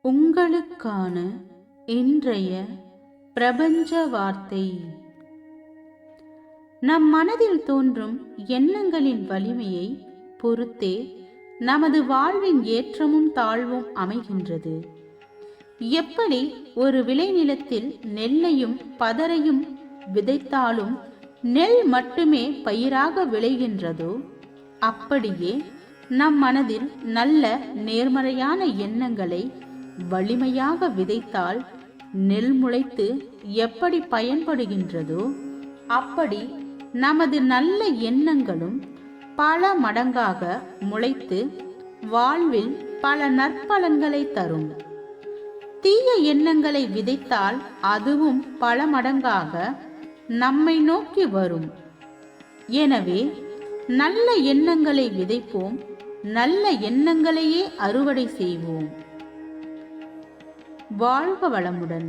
உங்களுக்கான இன்றைய பிரபஞ்ச வார்த்தை. நம் மனதில் தோன்றும் எண்ணங்களின் வலிமையை பொறுத்தே நமது வாழ்வின் ஏற்றமும் தாழ்வும் அமைகின்றது. எப்படி ஒரு விளைநிலத்தில் நெல்லையும் பதரையும் விதைத்தாலும் நெல் மட்டுமே பயிராக விளைகின்றதோ, அப்படியே நம் மனதில் நல்ல நேர்மறையான எண்ணங்களை வலிமையாக விதைத்தால் நெல் முளைத்து எப்படி பயன்படுகின்றதோ, அப்படி நமது நல்ல எண்ணங்களும் பல மடங்காக முளைத்து வாழ்வில் பல நற்பலன்களை தரும். தீய எண்ணங்களை விதைத்தால் அதுவும் பல மடங்காக நம்மை நோக்கி வரும். எனவே நல்ல எண்ணங்களை விதைப்போம், நல்ல எண்ணங்களையே அறுவடை செய்வோம். வாழ்க வளமுடன்.